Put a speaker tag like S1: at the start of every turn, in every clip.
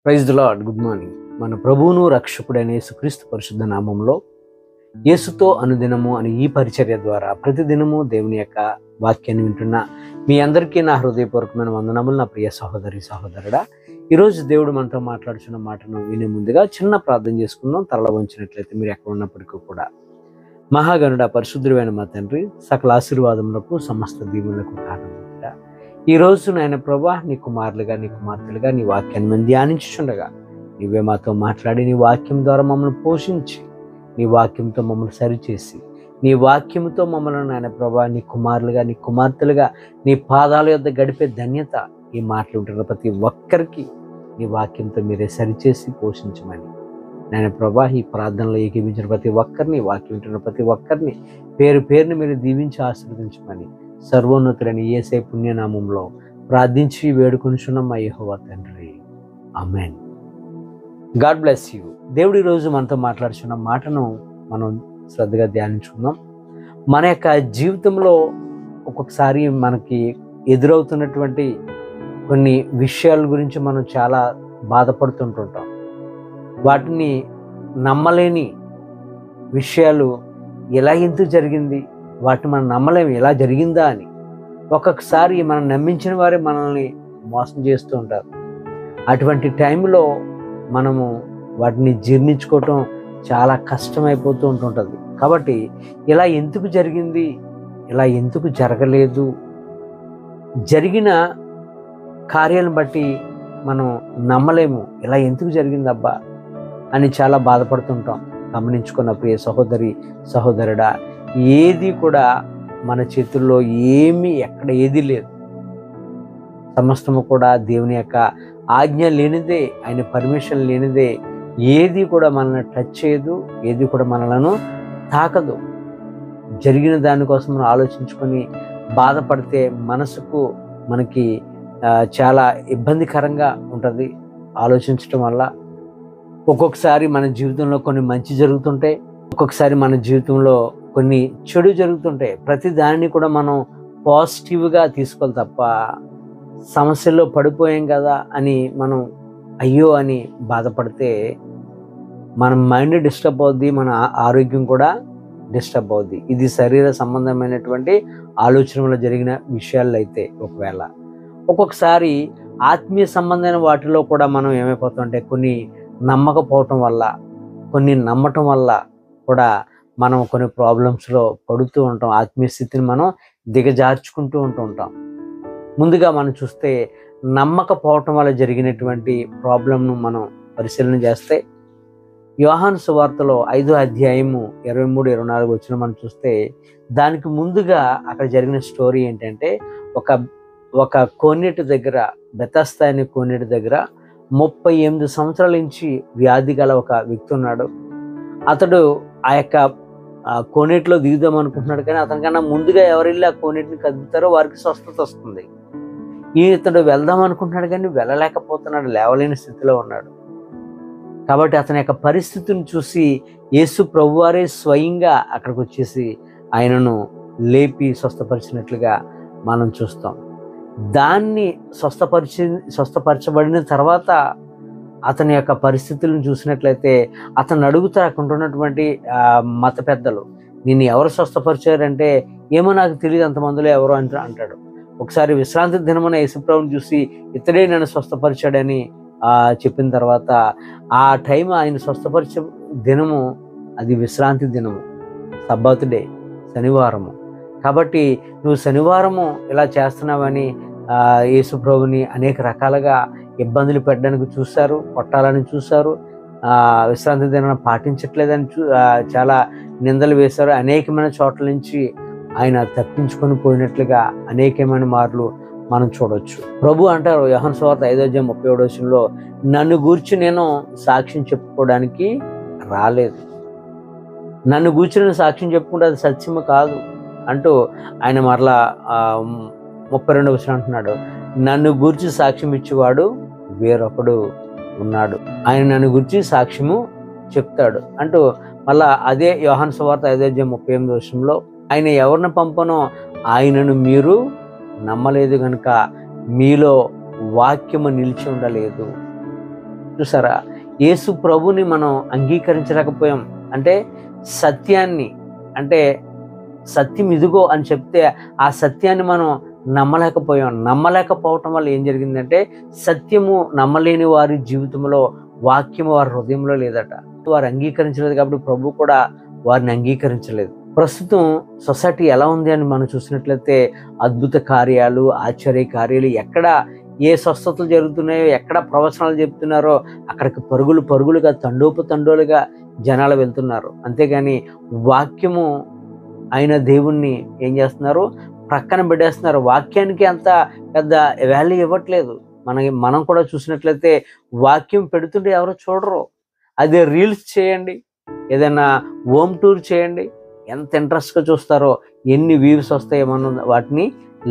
S1: Praise the lord. Good morning. మన ప్రభువును రక్షకుడైన యేసుక్రీస్తు పరిశుద్ధ నామంలో యేసుతో అనుదినము అని ఈ పరిచర్య ద్వారా ప్రతిదినము దేవుని యొక్క వాక్యాన్ని వింటున్న మీ అందరికీ నా హృదయపూర్వకమైన వందనములు. నా ప్రియ సహోదరి సహోదరుడా, ఈరోజు దేవుడు మనతో మాట్లాడుచున్న మాటను వినే ముందుగా చిన్న ప్రార్థన చేసుకుందాం. తరల వంచినట్లయితే మీరు ఎక్కడ ఉన్నప్పటికీ కూడా మహాగణుడ పరిశుద్ధుడైన మా తండ్రి, సకల ఆశీర్వాదములకు సమస్త దీవులకు కారణమవుతారా. ఈ రోజు నాయన ప్రభా, నీ కుమారులుగా నీ కుమార్తెలుగా నీ వాక్యాన్ని మేము ధ్యానించుండగా నీవే మాతో మాట్లాడి నీ వాక్యం ద్వారా మమ్మల్ని పోషించి నీ వాక్యంతో మమ్మల్ని సరిచేసి నీ వాక్యంతో మమ్మల్ని నాయన ప్రభా నీ కుమారులుగా నీ కుమార్తెలుగా నీ పాదాల యొద్ద గడిపే ధన్యత ఈ మాటలు ఉంటున్న ప్రతి ఒక్కరికి నీ వాక్యంతో మీరే సరిచేసి పోషించమని నాయన ప్రభా ఈ ప్రార్థనలో ఏకీపించిన ప్రతి ఒక్కరిని, వాక్యం ఉంటున్న ప్రతి ఒక్కరిని పేరు పేరుని మీరు దీవించి ఆశీర్వదించమని సర్వోన్నతులని యేసే పుణ్యనామంలో ప్రార్థించి వేడుకొనిచున్నాం మా యెహోవా తండ్రి. ఆమేన్. God bless you. దేవుడి రోజు మనతో మాట్లాడుచున్న మాటను మనం శ్రద్ధగా ధ్యానించుకుందాం. మన యొక్క జీవితంలో ఒక్కొక్కసారి మనకి ఎదురవుతున్నటువంటి కొన్ని విషయాల గురించి మనం చాలా బాధపడుతుంటుంటాం. వాటిని నమ్మలేని విషయాలు, ఎలా ఎందుకు జరిగింది, వాటిని మనం నమ్మలేము, ఎలా జరిగిందా అని. ఒక్కొక్కసారి మనం నమ్మించిన వారే మనల్ని మోసం చేస్తూ ఉంటారు. అటువంటి టైంలో మనము వాటిని జీర్ణించుకోవటం చాలా కష్టమైపోతూ ఉంటుంటుంది. కాబట్టి ఇలా ఎందుకు జరిగింది, ఇలా ఎందుకు జరగలేదు, జరిగిన కార్యాలను బట్టి మనం నమ్మలేము, ఇలా ఎందుకు జరిగిందబ్బా అని చాలా బాధపడుతుంటాం. గమనించుకున్న ప్రియ సహోదరి సహోదరుడా, ఏది కూడా మన చేతుల్లో ఎక్కడ ఏది లేదు. సమస్తము కూడా దేవుని యొక్క ఆజ్ఞ లేనిదే, ఆయన పర్మిషన్ లేనిదే ఏది కూడా మనల్ని టచ్ చేయదు, ఏది కూడా మనలను తాకదు. జరిగిన దానికోసం మనం ఆలోచించుకొని బాధపడితే మనసుకు మనకి చాలా ఇబ్బందికరంగా ఉంటుంది. ఆలోచించటం వల్ల ఒక్కొక్కసారి మన జీవితంలో కొన్ని మంచి జరుగుతుంటాయి, ఒక్కొక్కసారి మన జీవితంలో కొన్ని చెడు జరుగుతుంటాయి. ప్రతి దానిని కూడా మనం పాజిటివ్గా తీసుకోవాలి తప్ప సమస్యల్లో పడిపోయాం కదా అని మనం అయ్యో అని బాధపడితే మన మైండ్ డిస్టర్బ్ అవుద్ది, మన ఆరోగ్యం కూడా డిస్టర్బ్ అవుద్ది. ఇది శరీర సంబంధమైనటువంటి ఆలోచనలో జరిగిన విషయాలు అయితే ఒకవేళ ఒక్కొక్కసారి ఆత్మీయ సంబంధమైన వాటిలో కూడా మనం ఏమైపోతామంటే కొన్ని నమ్మకపోవటం వల్ల, కొన్ని నమ్మటం వల్ల కూడా మనం కొన్ని ప్రాబ్లమ్స్లో పడుతూ ఉంటాం. ఆత్మీయ స్థితిని మనం దిగజార్చుకుంటూ ఉంటాం. ముందుగా మనం చూస్తే నమ్మకపోవటం వల్ల జరిగినటువంటి ప్రాబ్లంను మనం పరిశీలన చేస్తే యోహాను సువార్తలో 5వ అధ్యాయము 23-24 వచ్చిన మనం చూస్తే దానికి ముందుగా అక్కడ జరిగిన స్టోరీ ఏంటంటే ఒక కోనేటి దగ్గర, బెతస్దా అనే కోనేటి దగ్గర 38 సంవత్సరాల నుంచి వ్యాధి గల ఒక వ్యక్తి ఉన్నాడు. అతడు ఆ యొక్క కోనేటిలో దిగుదాం అనుకుంటున్నాడు, కానీ అతనికన్నా ముందుగా ఎవరెళ్ళి ఆ కోనేటిని కదుపుతారో వారికి స్వస్థత వస్తుంది. ఇతడు వెళ్దాం అనుకుంటున్నాడు కానీ వెళ్ళలేకపోతున్నాడు, లేవలేని స్థితిలో ఉన్నాడు. కాబట్టి అతని యొక్క పరిస్థితిని చూసి యేసు ప్రభువారే స్వయంగా అక్కడికి వచ్చేసి ఆయనను లేపి స్వస్థపరిచినట్లుగా మనం చూస్తాం. దాన్ని స్వస్థపరచబడిన తర్వాత అతని యొక్క పరిస్థితులను చూసినట్లయితే అతను అడుగుతారు అక్కడ ఉన్నటువంటి మత పెద్దలు, నిన్ను ఎవరు స్వస్థపరిచారంటే ఏమో నాకు తెలియదు, అంతమందిలో ఎవరు అంటాడు. ఒకసారి విశ్రాంతి దినమున యేసుప్రభుని చూసి ఇతడే నన్ను స్వస్థపరిచాడని చెప్పిన తర్వాత ఆ టైం ఆయన స్వస్థపరిచే దినము అది విశ్రాంతి దినము, సబ్బాత్ డే, శనివారము. కాబట్టి నువ్వు శనివారము ఇలా చేస్తున్నావని యేసుప్రభుని అనేక రకాలుగా ఇబ్బందులు పెట్టడానికి చూశారు, కొట్టాలని చూశారు, విశ్రాంతి దినాన్ని పాటించట్లేదని చాలా నిందలు వేశారు. అనేకమైన చోట్ల నుంచి ఆయన తప్పించుకొని పోయినట్లుగా అనేకమైన మార్లు మనం చూడవచ్చు. ప్రభు అంటారు యోహాను సువార్త 5వ అధ్యాయం 37వ వచనంలో, నన్ను గూర్చి నేను సాక్ష్యం చెప్పుకోవడానికి రాలేదు, నన్ను గూర్చి నేను సాక్ష్యం చెప్పుకుంటే అది సత్యము కాదు అంటూ ఆయన మరలా 32వ వచనం అంటున్నాడు, నన్ను గూర్చి సాక్ష్యం ఇచ్చేవాడు వేరొకడు ఉన్నాడు, ఆయన నన్ను గురించి సాక్ష్యము చెప్తాడు అంటూ మళ్ళా అదే యోహాను సువార్త 5వ అధ్యాయం 38వ వచనంలో, ఆయన ఎవరిని పంపనో ఆయనను మీరు నమ్మలేదు కనుక మీలో వాక్యము నిలిచి ఉండలేదు. చూసారా, యేసు ప్రభుని మనం అంగీకరించలేకపోయాం. అంటే సత్యాన్ని, అంటే సత్యం ఇదిగో అని చెప్తే ఆ సత్యాన్ని మనం నమ్మలేకపోయాం. నమ్మలేకపోవటం వల్ల ఏం జరిగిందంటే, సత్యము నమ్మలేని వారి జీవితంలో వాక్యము వారి హృదయంలో లేదట. వారు అంగీకరించలేదు కాబట్టి ప్రభు కూడా వారిని అంగీకరించలేదు. ప్రస్తుతం సొసైటీ ఎలా ఉంది అని మనం చూసినట్లయితే, అద్భుత కార్యాలు, ఆశ్చర్య కార్యాలు, ఎక్కడ ఏ స్వస్థతలు జరుగుతున్నాయో, ఎక్కడ ప్రవచనాలు చెప్తున్నారో అక్కడికి పరుగులుగా తండోలుగా జనాలు వెళ్తున్నారు. అంతేగాని వాక్యము అయిన దేవుణ్ణి ఏం చేస్తున్నారు, ప్రక్కన పెట్టేస్తున్నారు. వాక్యానికి అంత పెద్ద వాల్యూ ఇవ్వట్లేదు. మనం కూడా చూసినట్లయితే వాక్యం పెడుతుంటే ఎవరు చూడరు. అదే రీల్స్ చేయండి, ఏదైనా హోమ్ టూర్ చేయండి, ఎంత ఇంట్రెస్ట్గా చూస్తారో, ఎన్ని వ్యూస్ వస్తాయో మనం వాటిని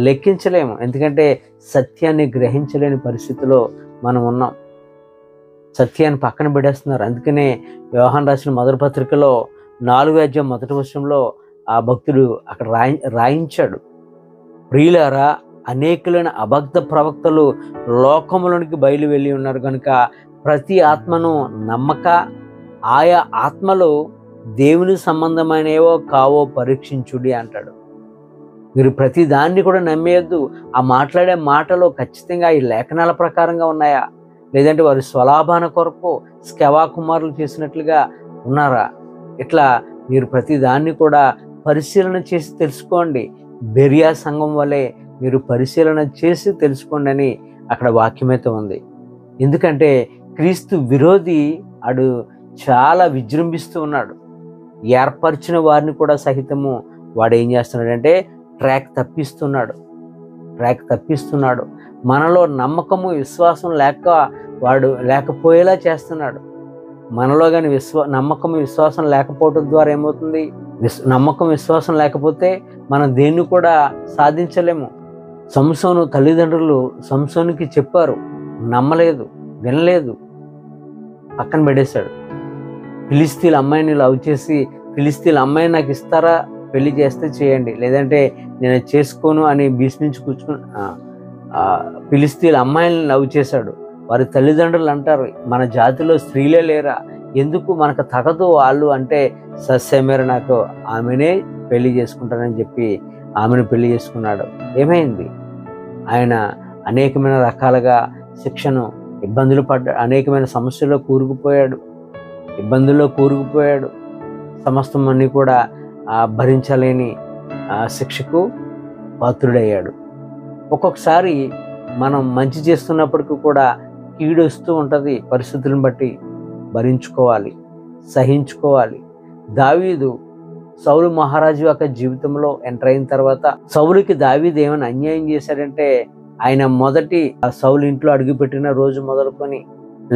S1: లెక్కించలేము. ఎందుకంటే సత్యాన్ని గ్రహించలేని పరిస్థితిలో మనం ఉన్నాం. సత్యాన్ని పక్కన పెట్టేస్తున్నారు. అందుకనే యోహాను రాసిన మొదటి పత్రికలో 4వ అధ్యాయం 1వ వచనంలో ఆ భక్తుడు అక్కడ రాయించాడు, ప్రియులారా, అనేకులైన అబద్ధ ప్రవక్తలు లోకములోనికి బయలు వెళ్ళి ఉన్నారు కనుక ప్రతి ఆత్మను నమ్మక ఆయా ఆత్మలు దేవుని సంబంధమైనవో కావో పరీక్షించుడి అంటాడు. మీరు ప్రతి దాన్ని కూడా నమ్మేయద్దు. ఆ మాట్లాడే మాటలు ఖచ్చితంగా ఈ లేఖనాల ప్రకారంగా ఉన్నాయా, లేదంటే వారి స్వలాభాన కొరకు స్కెవా కుమారులు చేసినట్లుగా ఉన్నారా? ఇట్లా మీరు ప్రతి దాన్ని కూడా పరిశీలన చేసి తెలుసుకోండి. బెరియా సంఘం వలె మీరు పరిశీలన చేసి తెలుసుకోండి అని అక్కడ వాక్యమైతే ఉంది. ఎందుకంటే క్రీస్తు విరోధి అడు చాలా విజృంభిస్తూ ఉన్నాడు. ఏర్పరిచిన వారిని కూడా సహితము వాడు ఏం చేస్తున్నాడంటే ట్రాక్ తప్పిస్తున్నాడు. మనలో నమ్మకము విశ్వాసం లేకపోయేలా చేస్తున్నాడు. మనలో కానీ నమ్మకము విశ్వాసం లేకపోవడం ద్వారా ఏమవుతుంది, నమ్మకం విశ్వాసం లేకపోతే మనం దేన్ని కూడా సాధించలేము. సంసోను తల్లిదండ్రులు సంసోనుకి చెప్పారు, నమ్మలేదు, వినలేదు, పక్కన పెట్టేశాడు. ఫిలిస్తీన్ల అమ్మాయిని లవ్ చేసి, ఫిలిస్తీన్ల అమ్మాయిని నాకు ఇస్తారా, పెళ్లి చేస్తే చేయండి, లేదంటే నేను చేసుకోను అని భీష్మించి కూర్చుని ఫిలిస్తీన్ల అమ్మాయిని లవ్ చేశాడు. వారి తల్లిదండ్రులు అంటారు, మన జాతిలో స్త్రీలే లేరా, ఎందుకు మనకు తగదు వాళ్ళు అంటే, సస్యమేర నాకు ఆమెనే పెళ్లి చేసుకుంటానని చెప్పి ఆమెను పెళ్లి చేసుకున్నాడు. ఏమైంది? ఆయన అనేకమైన రకాలుగా శిక్షను, ఇబ్బందులు అనేకమైన సమస్యల్లో ఇబ్బందుల్లో కూరుకుపోయాడు. సమస్తం అన్నీ కూడా భరించలేని శిక్షకు పాత్రుడయ్యాడు. ఒక్కొక్కసారి మనం మంచి చేస్తున్నప్పటికీ కూడా కీడు వస్తూ ఉంటుంది. పరిస్థితులను బట్టి భరించుకోవాలి, సహించుకోవాలి. దావీదు సౌలు మహారాజు యొక్క జీవితంలో ఎంటర్ అయిన తర్వాత సౌలుకి దావీదు ఏమైనా అన్యాయం చేశాడంటే, ఆయన మొదటి సౌలు ఇంట్లో అడుగుపెట్టిన రోజు మొదలుకొని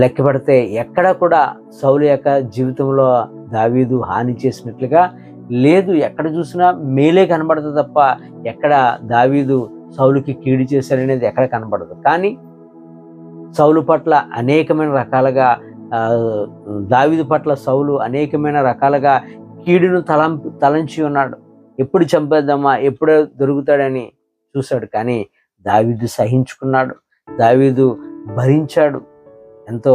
S1: లెక్క పెడితే ఎక్కడ కూడా సౌలు యొక్క జీవితంలో దావీదు హాని చేసినట్లుగా లేదు. ఎక్కడ చూసినా మేలే కనబడదు తప్ప ఎక్కడ దావీదు సౌలుకి కీడు చేశాడనేది ఎక్కడ కనబడదు. కానీ సౌలు పట్ల అనేకమైన రకాలుగా, దావీదు పట్ల సౌలు అనేకమైన రకాలుగా కీడును తలంచి ఉన్నాడు. ఎప్పుడు చంపేద్దామా, ఎప్పుడో దొరుకుతాడని చూశాడు. కానీ దావీదు సహించుకున్నాడు, దావీదు భరించాడు. ఎంతో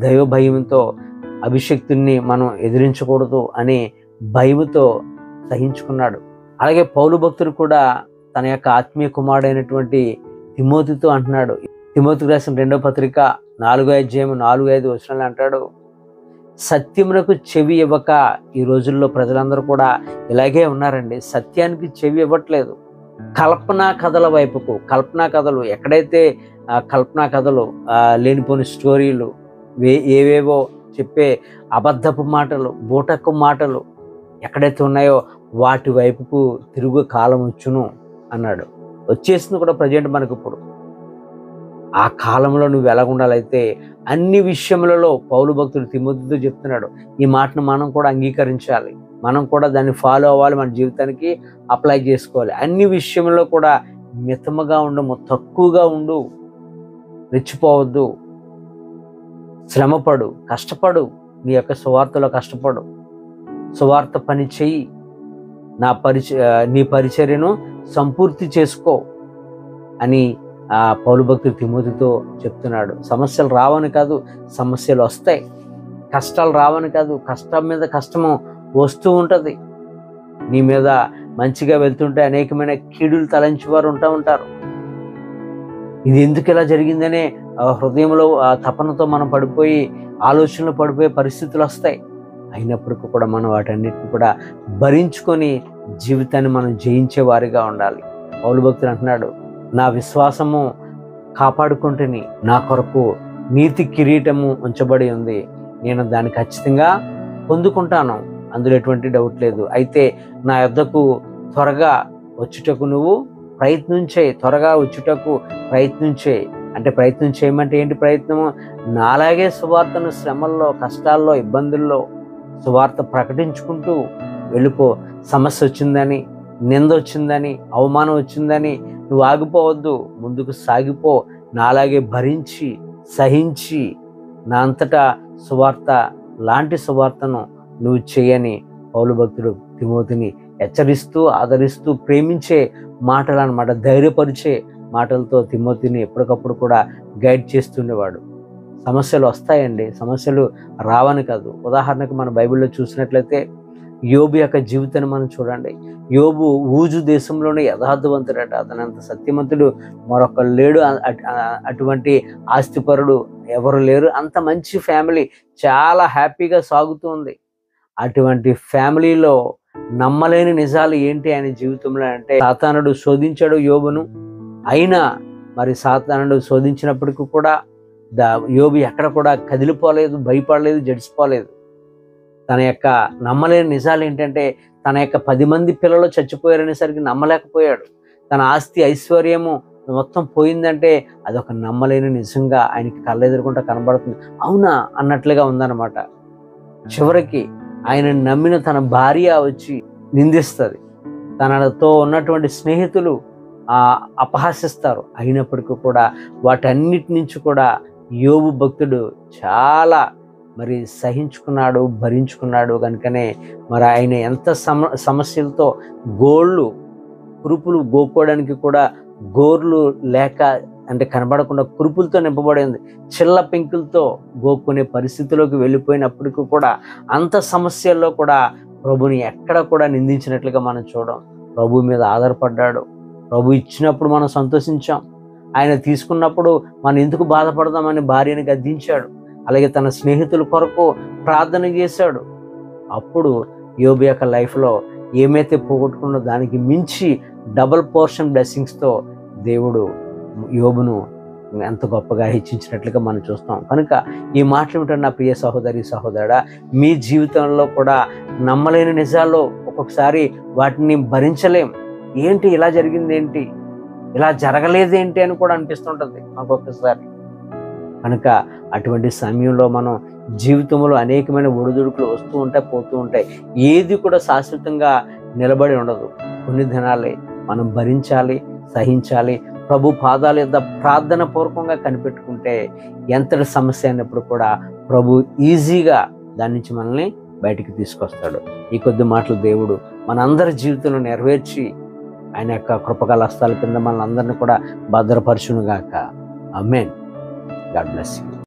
S1: దైవ భయంతో అభిషక్తుని మనం ఎదిరించకూడదు అనే భయముతో సహించుకున్నాడు. అలాగే పౌలు భక్తుడు కూడా తన యొక్క ఆత్మీయ కుమారుడైనటువంటి తిమోతితో అంటున్నాడు. తిమోతికి రాసిన 2వ పత్రిక 4వ అధ్యాయం 4-5 వచనాలు అంటాడు, సత్యమునకు చెవి ఇవ్వక ఈ రోజుల్లో ప్రజలందరూ కూడా ఇలాగే ఉన్నారండి. సత్యానికి చెవి ఇవ్వట్లేదు. కల్పనా కథలు ఎక్కడైతే కల్పనా కథలు, లేనిపోని స్టోరీలు, ఏవేవో చెప్పే అబద్ధపు మాటలు, బూటకు మాటలు ఎక్కడైతే ఉన్నాయో వాటి వైపుకు తిరుగు కాలం వచ్చును అన్నాడు. వచ్చేసింది కూడా ప్రజెంట్ మనకు. ఇప్పుడు ఆ కాలంలో నువ్వు ఎలాగుండాలైతే అన్ని విషయములలో పౌలు భక్తుడు తిమోతితో చెప్తున్నాడు. ఈ మాటను మనం కూడా అంగీకరించాలి, మనం కూడా దాన్ని ఫాలో అవ్వాలి, మన జీవితానికి అప్లై చేసుకోవాలి. అన్ని విషయంలో కూడా మితముగా ఉండము, తక్కువగా ఉండు, రెచ్చిపోవద్దు, శ్రమపడు, కష్టపడు, నీ యొక్క సువార్తలో కష్టపడు, సువార్త పని చెయ్యి, నీ పరిచర్యను సంపూర్తి చేసుకో అని పౌలు భక్తుడు తిమోతితో చెప్తున్నాడు. సమస్యలు రావని కాదు, సమస్యలు వస్తాయి. కష్టాలు రావని కాదు, కష్టం మీద కష్టము వస్తూ ఉంటుంది. నీ మీద మంచిగా వెళ్తుంటే అనేకమైన కీడులు తలంచి వారు ఉంటారు. ఇది ఎందుకు ఇలా జరిగిందనే హృదయంలో తపనతో మనం పడిపోయి, ఆలోచనలు పడిపోయే పరిస్థితులు వస్తాయి. అయినప్పటికీ కూడా మనం వాటన్నిటిని కూడా భరించుకొని జీవితాన్ని మనం జయించే వారిగా ఉండాలి. పౌలు భక్తుడు అంటున్నాడు, నా విశ్వాసము కాపాడుకుంటుని, నా కొరకు నీతి కిరీటము ఉంచబడి ఉంది, నేను దాన్ని ఖచ్చితంగా పొందుకుంటాను, అందులో ఎటువంటి డౌట్ లేదు. అయితే నా యొద్దకు త్వరగా వచ్చుటకు నువ్వు ప్రయత్నం చేయి, త్వరగా వచ్చుటకు ప్రయత్నం చేయి. అంటే ప్రయత్నం చేయమంటే ఏంటి ప్రయత్నము? నాలాగే సువార్తను శ్రమల్లో, కష్టాల్లో, ఇబ్బందుల్లో సువార్త ప్రకటించుకుంటూ వెళ్ళిపో. సమస్య వచ్చిందని, నింద వచ్చిందని, అవమానం వచ్చిందని నువ్వు ఆగిపోవద్దు, ముందుకు సాగిపో. నాలాగే భరించి సహించి నా అంతటా సువార్త లాంటి సువార్తను నువ్వు చేయని పౌలు భక్తుడు తిమోతిని హెచ్చరిస్తూ, ఆదరిస్తూ, ప్రేమించే మాటలు అన్నమాట, ధైర్యపరిచే మాటలతో తిమోతిని ఎప్పటికప్పుడు కూడా గైడ్ చేస్తుండేవాడు. సమస్యలు వస్తాయండి, సమస్యలు రావని కాదు. ఉదాహరణకు మన బైబిల్లో చూసినట్లయితే యోబు యొక్క జీవితాన్ని మనం చూడండి. యోబు ఊజు దేశంలోనే యథార్థవంతుడట. అతనంత సత్యవంతుడు మరొకరు లేడు, అటువంటి ఆస్తిపరుడు ఎవరు లేరు. అంత మంచి ఫ్యామిలీ, చాలా హ్యాపీగా సాగుతుంది. అటువంటి ఫ్యామిలీలో నమ్మలేని నిజాలు ఏంటి ఆయన జీవితంలో అంటే, సాతానుడు శోధించాడు యోబును. అయినా మరి సాతానుడు శోధించినప్పటికీ కూడా యోబు ఎక్కడ కూడా కదిలిపోలేదు, భయపడలేదు, జడిసిపోలేదు. తన యొక్క నమ్మలేని నిజాలు ఏంటంటే, తన యొక్క 10 మంది పిల్లలు చచ్చిపోయారనేసరికి నమ్మలేకపోయాడు. తన ఆస్తి ఐశ్వర్యము మొత్తం పోయిందంటే అదొక నమ్మలేని నిజంగా ఆయనకి కళ్ళెదురుకుంటా కనబడుతుంది. అవునా అన్నట్లుగా ఉందన్నమాట. చివరికి ఆయన నమ్మిన తన భార్య వచ్చి నిందిస్తుంది, తనతో ఉన్నటువంటి స్నేహితులు అపహాసిస్తారు. అయినప్పటికీ కూడా వాటన్నిటి నుంచి కూడా యోబు భక్తుడు చాలా మరి సహించుకున్నాడు, భరించుకున్నాడు. కనుకనే మరి ఆయన ఎంత సమస్యలతో గోళ్ళు కురుపులు గోక్కోవడానికి కూడా గోర్లు లేక, అంటే కనబడకుండా కురుపులతో నింపబడింది, చిల్ల పెంకులతో గోక్కునే పరిస్థితిలోకి వెళ్ళిపోయినప్పటికీ కూడా అంత సమస్యల్లో కూడా ప్రభుని ఎక్కడ కూడా నిందించినట్లుగా మనం చూడం. ప్రభు మీద ఆధారపడ్డాడు. ప్రభు ఇచ్చినప్పుడు మనం సంతోషించాం, ఆయన తీసుకున్నప్పుడు మనం ఎందుకు బాధపడదామని భార్యని గద్దించాడు. అలాగే తన స్నేహితుల కొరకు ప్రార్థన చేశాడు. అప్పుడు యోబు యొక్క లైఫ్లో ఏమైతే పోగొట్టుకున్నో దానికి మించి డబుల్ పోర్షన్ బ్లెస్సింగ్స్తో దేవుడు యోబును ఎంత గొప్పగా హెచ్చించినట్లుగా మనం చూస్తాం. కనుక ఈ మాటలు ఏమిటంటే, నా ప్రియ సహోదరి సహోదరుడా, మీ జీవితంలో కూడా నమ్మలేని నిజాల్లో ఒక్కొక్కసారి వాటిని భరించలేం. ఏంటి ఇలా జరిగింది, ఏంటి ఇలా జరగలేదేంటి అని కూడా అనిపిస్తుంటుంది ఒక్కొక్కసారి. కనుక అటువంటి సమయంలో మనం జీవితంలో అనేకమైన ఒడిదుడుకులు వస్తూ ఉంటాయి, పోతూ ఉంటాయి. ఏది కూడా శాశ్వతంగా నిలబడి ఉండదు. కొన్ని దినాలే మనం భరించాలి, సహించాలి. ప్రభు పాదాల యొద్ద ప్రార్థన పూర్వకంగా కనిపెట్టుకుంటే ఎంతటి సమస్య అయినప్పుడు కూడా ప్రభు ఈజీగా దాని నుంచి మనల్ని బయటికి తీసుకొస్తాడు. ఈ కొద్ది మాటలు దేవుడు మనందరి జీవితంలో నెరవేర్చి ఆయన యొక్క కృపగల హస్తాల కింద మనల్ని అందరినీ కూడా భద్రపరచునుగాక. ఆమేన్. God bless you.